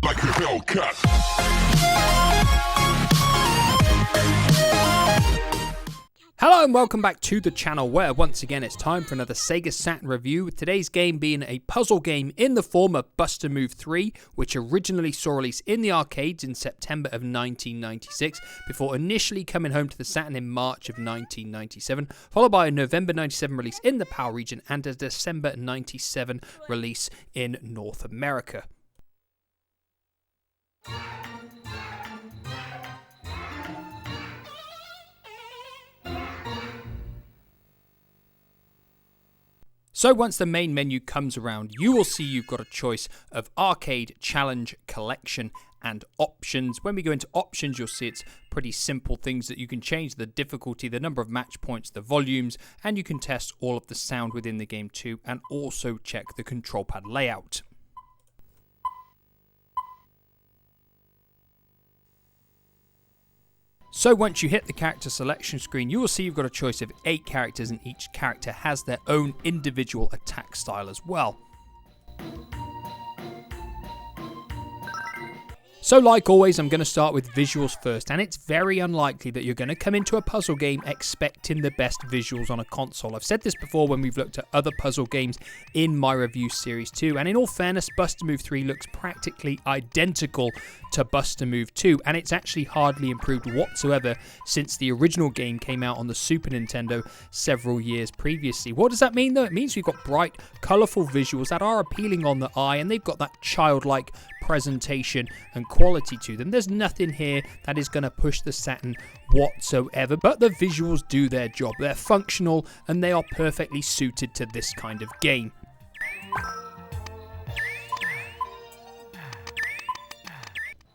like a Hellcat. Hello and welcome back to the channel where once again it's time for another Sega Saturn review, with today's game being a puzzle game in the form of Bust-A-Move 3, which originally saw release in the arcades in September of 1996 before initially coming home to the Saturn in March of 1997, followed by a November 97 release in the PAL region and a December 97 release in North America. So once the main menu comes around, you will see you've got a choice of arcade, challenge, collection, and options. When we go into options, you'll see it's pretty simple things that you can change: the difficulty, the number of match points, the volumes, and you can test all of the sound within the game too, and also check the control pad layout. So once you hit the character selection screen, you will see you've got a choice of 8 characters, and each character has their own individual attack style as well. So like always, I'm going to start with visuals first, and it's very unlikely that you're going to come into a puzzle game expecting the best visuals on a console. I've said this before when we've looked at other puzzle games in my review series too, and in all fairness, Bust-A-Move 3 looks practically identical to Bust-A-Move 2, and it's actually hardly improved whatsoever since the original game came out on the Super Nintendo several years previously. What does that mean though? It means we've got bright, colourful visuals that are appealing on the eye, and they've got that childlike presentation and quality to them. There's nothing here that is going to push the Saturn whatsoever, but the visuals do their job. They're functional and they are perfectly suited to this kind of game.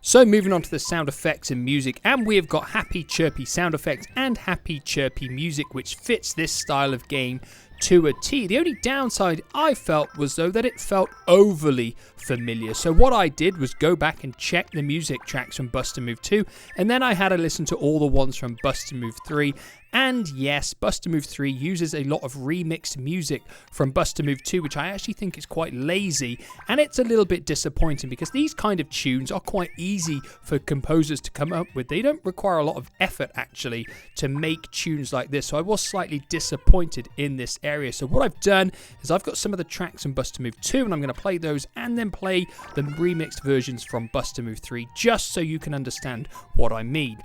So moving on to the sound effects and music, and we have got happy chirpy sound effects and happy chirpy music, which fits this style of game to a T. The only downside I felt was though that it felt overly familiar. So what I did was go back and check the music tracks from Bust-A-Move 2, and then I had to listen to all the ones from Bust-A-Move 3. And yes, Bust-A-Move 3 uses a lot of remixed music from Bust-A-Move 2, which I actually think is quite lazy, and it's a little bit disappointing because these kind of tunes are quite easy for composers to come up with. They don't require a lot of effort actually to make tunes like this, so I was slightly disappointed in this area. So what I've done is I've got some of the tracks from Bust-A-Move 2, and I'm going to play those and then play the remixed versions from Bust-A-Move 3 just so you can understand what I mean.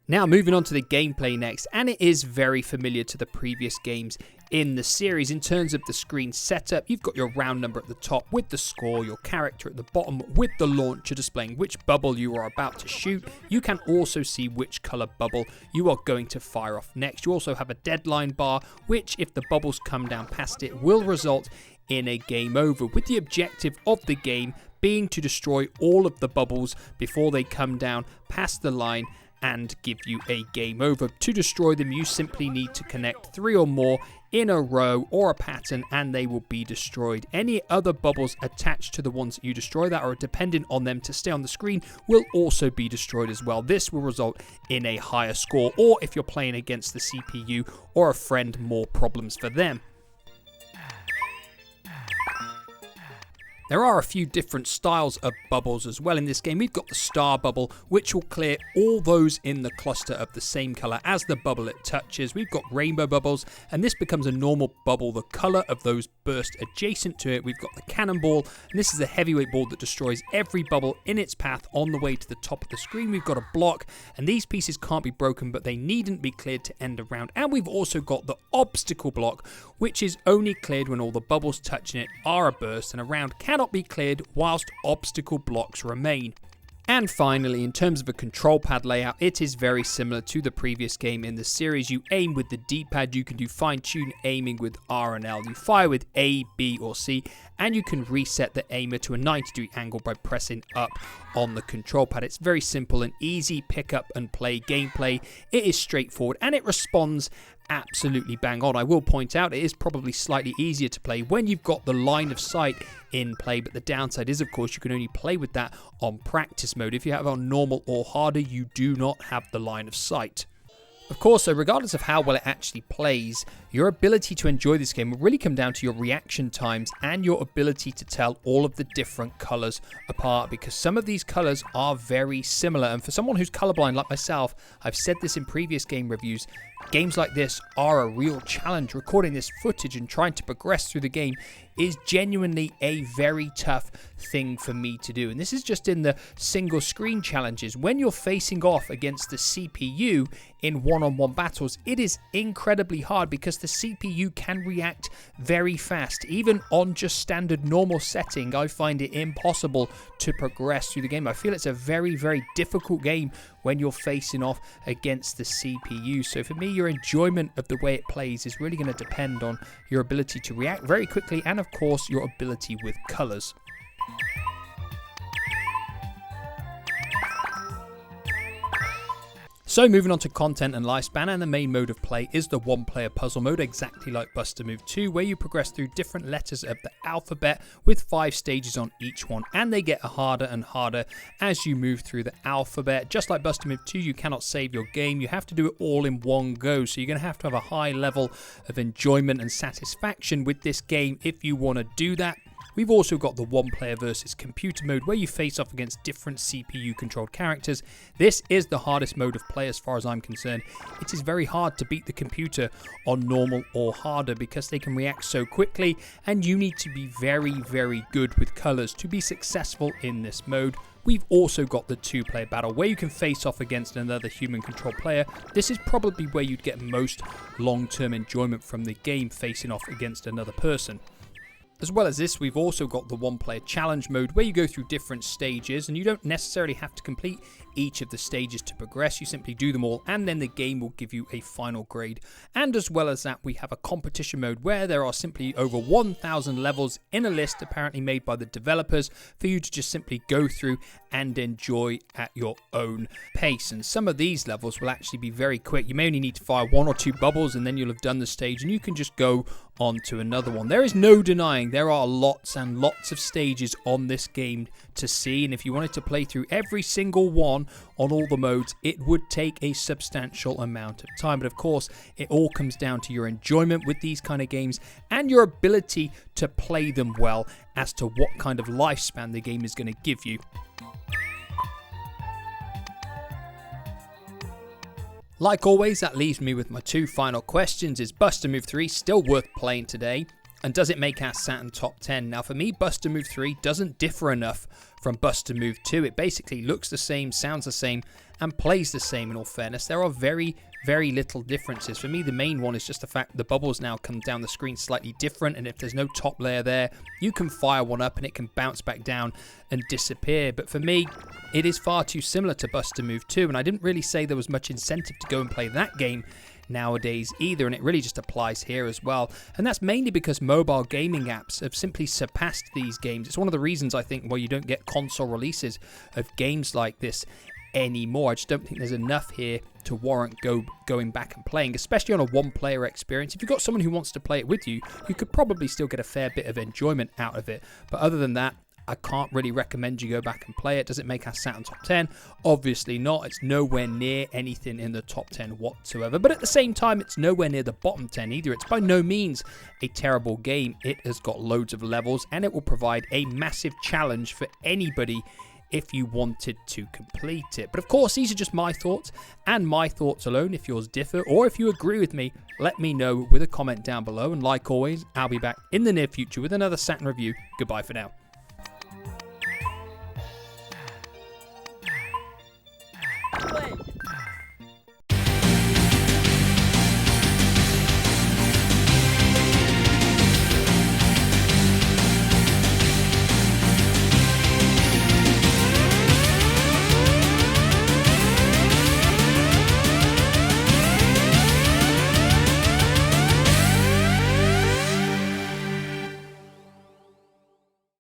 Now moving on to the gameplay next, and it is very familiar to the previous games in the series in terms of the screen setup. You've got your round number at the top with the score, your character at the bottom with the launcher displaying which bubble you are about to shoot. You can also see which colour bubble you are going to fire off next. You also have a deadline bar, which if the bubbles come down past it will result in a game over, with the objective of the game being to destroy all of the bubbles before they come down past the line and give you a game over. To destroy them, you simply need to connect 3 or more in a row or a pattern and they will be destroyed. Any other bubbles attached to the ones that you destroy that are dependent on them to stay on the screen will also be destroyed as well. This will result in a higher score, or if you're playing against the CPU or a friend, more problems for them. There are a few different styles of bubbles as well in this game. We've got the star bubble, which will clear all those in the cluster of the same colour as the bubble it touches. We've got rainbow bubbles, and this becomes a normal bubble, the colour of those burst adjacent to it. We've got the cannonball, and this is a heavyweight ball that destroys every bubble in its path on the way to the top of the screen. We've got a block, and these pieces can't be broken, but they needn't be cleared to end a round. And we've also got the obstacle block, which is only cleared when all the bubbles touching it are a burst, and a round cannot be cleared whilst obstacle blocks remain. And finally, in terms of a control pad layout, it is very similar to the previous game in the series. You aim with the D-pad, you can do fine-tune aiming with R and L, you fire with A, B or C, and you can reset the aimer to a 90-degree angle by pressing up on the control pad. It's very simple and easy pick up and play gameplay. It is straightforward and it responds absolutely bang on. I will point out it is probably slightly easier to play when you've got the line of sight in play, but the downside is of course you can only play with that on practice mode. If you have it on normal or harder, you do not have the line of sight. Of course, so regardless of how well it actually plays, your ability to enjoy this game will really come down to your reaction times and your ability to tell all of the different colours apart, because some of these colours are very similar. And for someone who's colourblind like myself, I've said this in previous game reviews, games like this are a real challenge. Recording this footage and trying to progress through the game is genuinely a very tough thing for me to do. And this is just in the single screen challenges. When you're facing off against the CPU in one-on-one battles, it is incredibly hard because the CPU can react very fast. Even on just standard normal setting, I find it impossible to progress through the game. I feel it's a very, very difficult game when you're facing off against the CPU. So for me, your enjoyment of the way it plays is really going to depend on your ability to react very quickly and of course your ability with colours. So moving on to content and lifespan, and the main mode of play is the one-player puzzle mode, exactly like Buster Move 2, where you progress through different letters of the alphabet with 5 stages on each one, and they get harder and harder as you move through the alphabet. Just like Buster Move 2, you cannot save your game, you have to do it all in one go, so you're going to have a high level of enjoyment and satisfaction with this game if you want to do that. We've also got the one player versus computer mode where you face off against different CPU controlled characters. This is the hardest mode of play as far as I'm concerned. It is very hard to beat the computer on normal or harder because they can react so quickly, and you need to be very, very good with colours to be successful in this mode. We've also got the 2-player battle where you can face off against another human control player. This is probably where you'd get most long-term enjoyment from the game, facing off against another person. As well as this, we've also got the one-player challenge mode where you go through different stages and you don't necessarily have to complete each of the stages to progress. You simply do them all and then the game will give you a final grade. And as well as that, we have a competition mode where there are simply over 1,000 levels in a list apparently made by the developers for you to just simply go through and enjoy at your own pace. And some of these levels will actually be very quick. You may only need to fire 1 or 2 bubbles and then you'll have done the stage and you can just go on to another one. There is no denying there are lots and lots of stages on this game to see, and if you wanted to play through every single one on all the modes, it would take a substantial amount of time. But of course, it all comes down to your enjoyment with these kind of games and your ability to play them well as to what kind of lifespan the game is going to give you. Like always, that leaves me with my 2 final questions. Is Buster Move 3 still worth playing today? And does it make our Saturn top 10? Now for me, Buster Move 3 doesn't differ enough from Buster Move 2. It basically looks the same, sounds the same, and plays the same. In all fairness, there are very little differences. For me, the main one is just the fact the bubbles now come down the screen slightly different, and if there's no top layer there, you can fire one up and it can bounce back down and disappear. But for me, it is far too similar to Buster Move 2, and I didn't really say there was much incentive to go and play that game nowadays either, and it really just applies here as well. And that's mainly because mobile gaming apps have simply surpassed these games. It's one of the reasons I think why you don't get console releases of games like this anymore. I just don't think there's enough here to warrant going back and playing, especially on a one-player experience. If you've got someone who wants to play it with you, you could probably still get a fair bit of enjoyment out of it. But other than that, I can't really recommend you go back and play it. Does it make our Saturn top 10? Obviously not. It's nowhere near anything in the top 10 whatsoever. But at the same time, it's nowhere near the bottom 10 either. It's by no means a terrible game. It has got loads of levels, and it will provide a massive challenge for anybody if you wanted to complete it. But of course, these are just my thoughts, and my thoughts alone. If yours differ, or if you agree with me, let me know with a comment down below. And like always, I'll be back in the near future with another Saturn review. Goodbye for now.